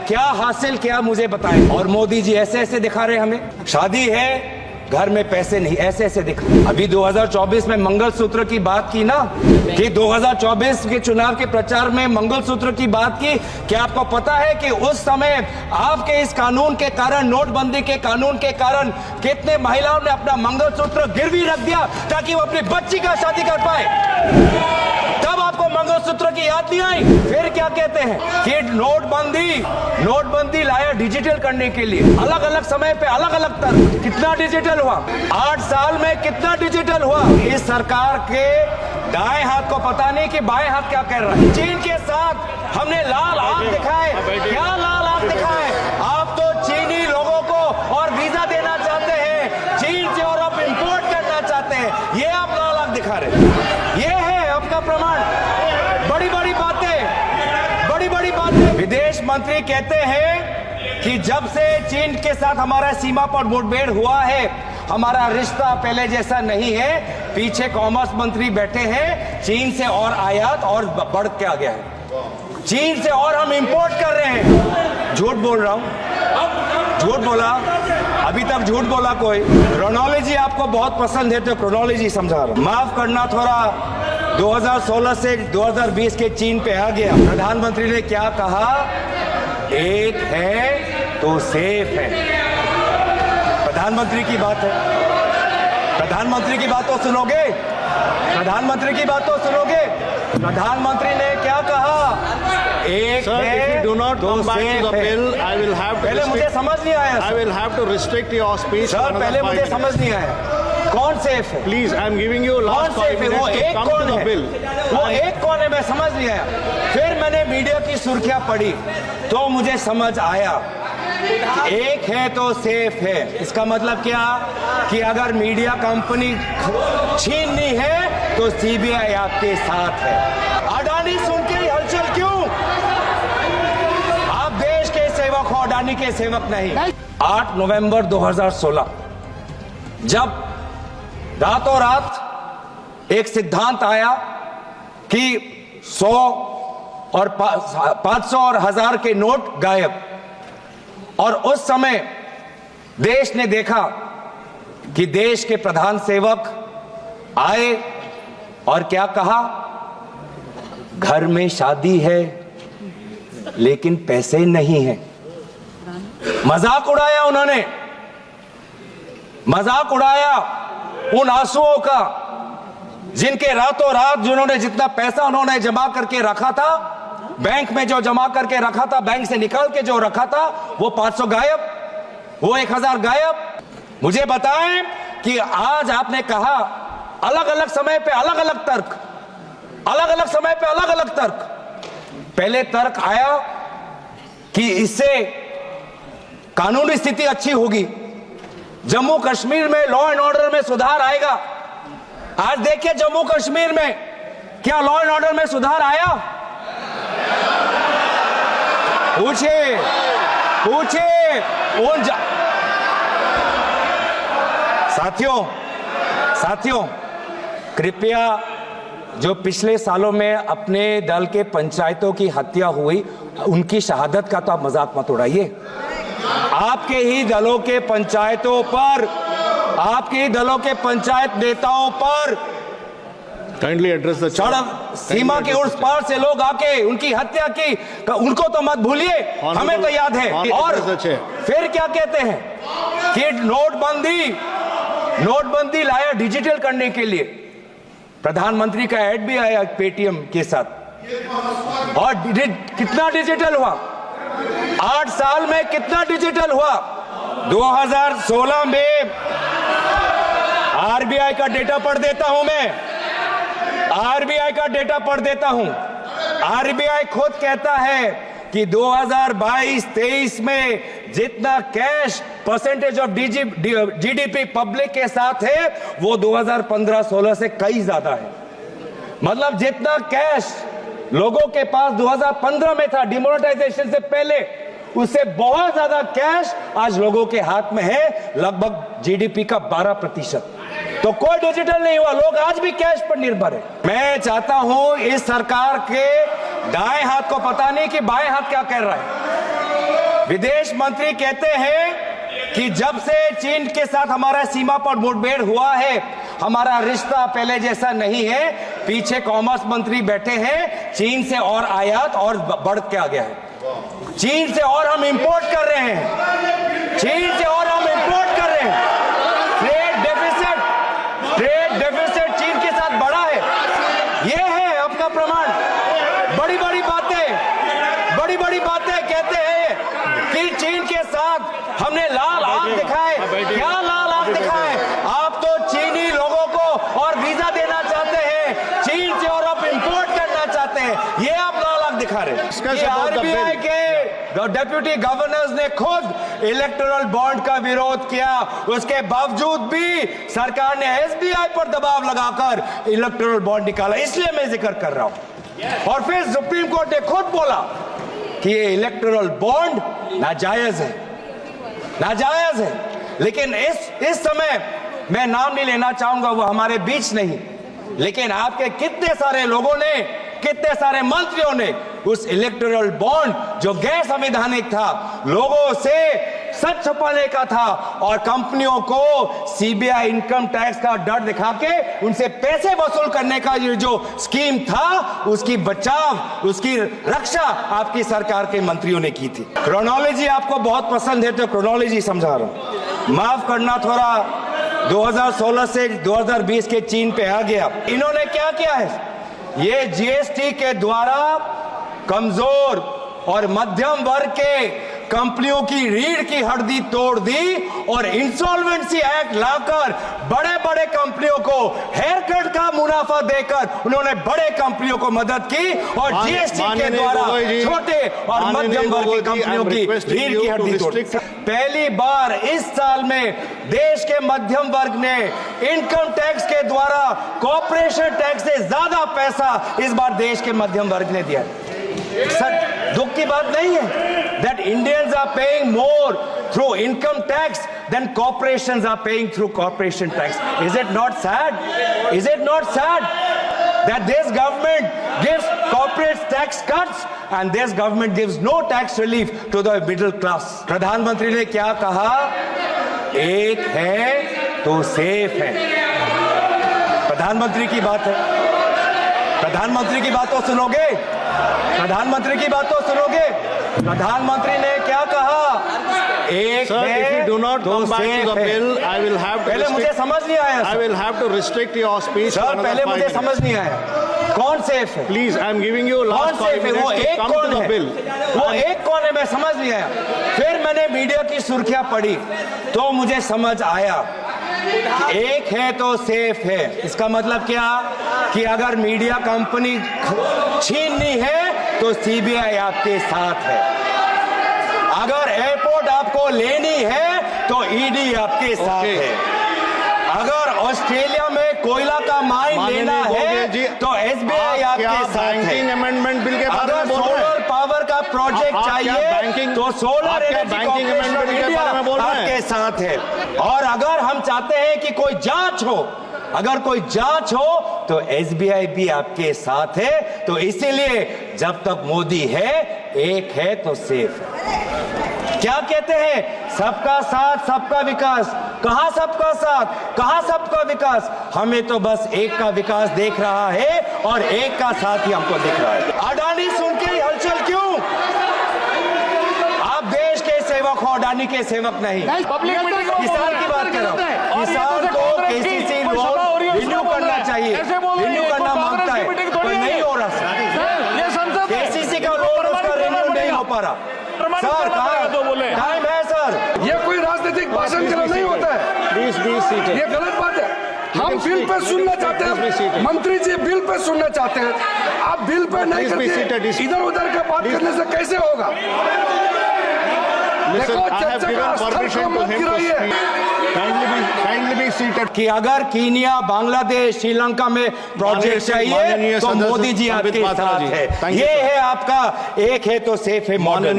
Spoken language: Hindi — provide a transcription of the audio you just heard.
क्या हासिल किया मुझे बताएं। और मोदी जी ऐसे ऐसे दिखा रहे हमें, शादी है घर में पैसे नहीं, ऐसे ऐसे दिखा। अभी 2024 में मंगलसूत्र की बात की ना, कि 2024 के चुनाव के प्रचार में मंगलसूत्र की बात की। क्या आपको पता है कि उस समय आपके इस कानून के कारण, नोटबंदी के कानून के कारण, कितने महिलाओं ने अपना मंगलसूत्र गिरवी रख दिया ताकि वो अपनी बच्ची का शादी कर पाए? तब आपको मंगलसूत्र की याद नहीं आई। फिर क्या कहते हैं कि नोटबंदी लाया डिजिटल करने के लिए। अलग अलग समय पे अलग अलग तरह कितना डिजिटल हुआ, 8 साल में कितना डिजिटल हुआ। इस सरकार के दाएं हाथ को पता नहीं कि बाएं हाथ क्या कर रहा है। चीन के साथ हमने लाल आंख दिखाए। क्या लाल आंख दिखाए? आप तो चीनी लोगों को और वीजा देना चाहते हैं, चीन से और आप इंपोर्ट करना चाहते हैं, ये आप लाल आंख दिखा रहे हैं। ये है आपका प्रमाण। बड़ी बड़ी बातें। विदेश मंत्री कहते हैं कि जब से चीन के साथ हमारा सीमा पर मुठभेड़ हुआ है, हमारा रिश्ता पहले जैसा नहीं है। पीछे कॉमर्स मंत्री बैठे हैं, चीन से और आयात और बढ़ के आ गया है, चीन से और हम इंपोर्ट कर रहे हैं। झूठ बोल रहा हूं, झूठ बोला, अभी तक झूठ बोला कोई। क्रोनोलॉजी आपको बहुत पसंद है तो क्रोनोलॉजी समझा रहा हूं। माफ करना, थोड़ा 2016 से 2020 के चीन पे आ गया। प्रधानमंत्री ने क्या कहा? एक है तो सेफ है। प्रधानमंत्री की बात है, प्रधानमंत्री की बात तो सुनोगे, प्रधानमंत्री की बात तो सुनोगे। प्रधानमंत्री ने क्या कहा? एक है तो सेफ है। पहले मुझे समझ नहीं आया। I will have to restrict your speech. Sir पहले मुझे समझ नहीं आया कौन सेफ है। Please, I am giving you last 5 minutes वो to एक come to कौन the है? bill. वो एक कौन है? मैं समझ नहीं आया। फिर मैंने मीडिया की सुर्खियां पढ़ी तो मुझे समझ आया कि एक है तो सेफ है। इसका मतलब क्या? कि अगर मीडिया कंपनी छीननी है तो सीबीआई आपके साथ है। अडानी सुन के ही हलचल क्यों? आप देश के सेवक हो, अडानी के सेवक नहीं। 8 नवंबर 2016 जब रातों रात एक सिद्धांत आया कि 100 और 500 और 1000 के नोट गायब, और उस समय देश ने देखा कि देश के प्रधान सेवक आए और क्या कहा? घर में शादी है लेकिन पैसे नहीं है। मजाक उड़ाया उन्होंने, मजाक उड़ाया उन आंसुओं का जिनके रातों रात जिन्होंने जितना पैसा उन्होंने जमा करके रखा था, बैंक में जो जमा करके रखा था, बैंक से निकाल के जो रखा था, वो 500 गायब, वो 1000 गायब। मुझे बताएं कि आज आपने कहा अलग अलग समय पे अलग अलग तर्क, अलग अलग समय पे अलग अलग तर्क। पहले तर्क आया कि इससे कानूनी स्थिति अच्छी होगी, जम्मू कश्मीर में लॉ एंड ऑर्डर में सुधार आएगा। आज देखिए जम्मू कश्मीर में क्या लॉ एंड ऑर्डर में सुधार आया? पूछे उन साथियों कृपया जो पिछले सालों में अपने दल के पंचायतों की हत्या हुई, उनकी शहादत का तो आप मजाक मत उड़ाइए। आपके ही दलों के पंचायतों पर, आपके ही दलों के पंचायत नेताओं पर Kindly address the chair. सीमा के उस पार से लोग आके उनकी हत्या की, उनको तो मत भूलिए, हमें तो याद है। और फिर क्या कहते हैं कि नोटबंदी लाया डिजिटल करने के लिए। प्रधानमंत्री का ऐड भी आया पेटीएम के साथ, और कितना डिजिटल हुआ? 8 साल में कितना डिजिटल हुआ? 2016 में आरबीआई का डेटा पढ़ देता हूं मैं, आरबीआई का डेटा पढ़ देता हूं। आरबीआई खुद कहता है कि 2022-23 में जितना cash percentage of GDP public के साथ है वो 2015-16 से कई ज्यादा है। मतलब जितना कैश लोगों के पास 2015 में था डिमोनेटाइजेशन से पहले, उससे बहुत ज्यादा कैश आज लोगों के हाथ में है, लगभग जीडीपी का 12%। तो कोई डिजिटल नहीं हुआ, लोग आज भी कैश पर निर्भर है। मैं चाहता हूं इस सरकार के दाएं हाथ को पता नहीं कि बाएं हाथ क्या कर रहा है। विदेश मंत्री कहते हैं कि जब से चीन के साथ हमारा सीमा पर मुठभेड़ हुआ है, हमारा रिश्ता पहले जैसा नहीं है। पीछे कॉमर्स मंत्री बैठे हैं, चीन से और आयात और बढ़ के आ गया है। चीन से और हम इंपोर्ट कर रहे हैं, चीन से और हम इंपोर्ट कर रहे हैं। ट्रेड डेफिसिट चीन के साथ बढ़ा है। यह है आपका प्रमाण। बड़ी बड़ी बातें कहते हैं कि चीन के साथ हमने लाल आंख दिखाए। क्या लाल आंख दिखाए? आप तो चीनी लोगों को और वीजा देना चाहते हैं, चीन से और आप इंपोर्ट करना चाहते हैं। ये आप लाल आंख दिखा रहे हैं। आरबीआई के डेप्यूटी गवर्नर्स ने खुद इलेक्टोरल बॉन्ड का विरोध किया, उसके बावजूद भी सरकार ने एसबीआई पर दबाव लगाकर इलेक्टोरल बॉन्ड निकाला। इसलिए मैं जिक्र कर रहा हूं। और फिर सुप्रीम कोर्ट ने खुद बोला कि ये इलेक्टोरल बॉन्ड नाजायज है। लेकिन इस समय मैं नाम नहीं लेना चाहूंगा, वो हमारे बीच नहीं, लेकिन आपके कितने सारे लोगों ने, कितने सारे मंत्रियों ने उस इलेक्टोरल बॉन्ड जो गैर संवैधानिक था, लोगों से सच छुपाने का था और कंपनियों को सीबीआई इनकम टैक्स का डर दिखा के उनसे पैसे वसूल करने का ये जो स्कीम था, उसकी बचाव, उसकी रक्षा आपकी सरकार के मंत्रियों ने की थी। क्रोनोलॉजी आपको बहुत पसंद है तो क्रोनोलॉजी समझा रहा हूं। माफ करना, थोड़ा 2016 से 2020 के चीन पे आ गया। इन्होंने क्या किया है? ये जीएसटी के द्वारा कमजोर और मध्यम वर्ग के कंपनियों की रीढ़ की हड्डी तोड़ दी और इंसॉल्वेंसी एक्ट लाकर बड़े बड़े कंपनियों को हेयर कट का मुनाफा देकर उन्होंने बड़े कंपनियों को मदद की और जीएसटी के द्वारा छोटे और मध्यम वर्ग की कंपनियों की रीढ़ की हड्डी तोड़ दी। पहली बार इस साल में देश के मध्यम वर्ग ने इनकम टैक्स के द्वारा कॉर्पोरेशन टैक्स से ज्यादा पैसा इस बार देश के मध्यम वर्ग ने दिया। सर, दुख की बात नहीं है that Indians are paying more through income tax than corporations are paying through corporation tax. Is it not sad? Is it not sad that this government gives corporate tax cuts and this government gives no tax relief to the middle class? प्रधानमंत्री ने क्या कहा? एक है तो सेफ है। प्रधानमंत्री की बात है, प्रधानमंत्री की बात तो सुनोगे, प्रधानमंत्री की बात तो सुनोगे। प्रधानमंत्री ने क्या कहा? एक Sir, if you do not come back to the bill, I will have to पहले मुझे समझ नहीं आया। I will have to restrict your speech. Sir, पहले मुझे समझ नहीं आया कौन सेफ है। Please, I am giving you last 5 minutes वो to एक come to कौन the है? bill. वो एक कौन है? मैं समझ नहीं आया। फिर मैंने मीडिया की सुर्खियां पढ़ी तो मुझे समझ आया एक है तो सेफ है। इसका मतलब क्या? कि अगर मीडिया कंपनी छीननी है तो सीबीआई आपके साथ है। अगर एयरपोर्ट आपको लेनी है तो ईडी आपके साथ है। अगर ऑस्ट्रेलिया में कोयला का माइन लेना है तो एसबीआई आपके साथ है। अमेंडमेंट बिल के बारे अगर में बोल रहे हैं। सोलर पावर का प्रोजेक्ट चाहिए तो solar energy corporation of India आपके साथ है। और अगर हम चाहते हैं कि कोई जांच हो, अगर कोई जांच हो तो एसबीआई भी आपके साथ है। तो इसीलिए जब तक मोदी है, एक है तो सेफ है। क्या कहते हैं? सबका साथ सबका विकास। कहां सबका साथ, कहां सबका विकास? हमें तो बस एक का विकास देख रहा है और एक का साथ ही हमको दिख रहा है। अडानी सुन के हलचल क्यों? आप देश के सेवक हो, अडानी के सेवक नहीं। किसान की बात कर रहा हूं। किसान को केसीसी लोन रिन्यू करना चाहिए, रिन्यू करना मांगता है, कोई नहीं हो रहा। केसीसी का लोन उसका रिन्यू नहीं हो पा रहा। सर, टाइम है सर। ये कोई राजनीतिक भाषण के लिए नहीं होता है। Please be seated. ये गलत बात है। हम बिल पे सुनना चाहते हैं, मंत्री जी बिल पे सुनना चाहते हैं, आप बिल पे नहीं करते, इधर उधर का बात करने से कैसे होगा? Listen, I have given permission to him to speak. Kindly be seated. कि अगर कीनिया, बांग्लादेश, श्रीलंका में प्रोजेक्ट चाहिए तो मोदी जी आपके साथ है। ये है आपका एक है तो सेफ है मॉडल।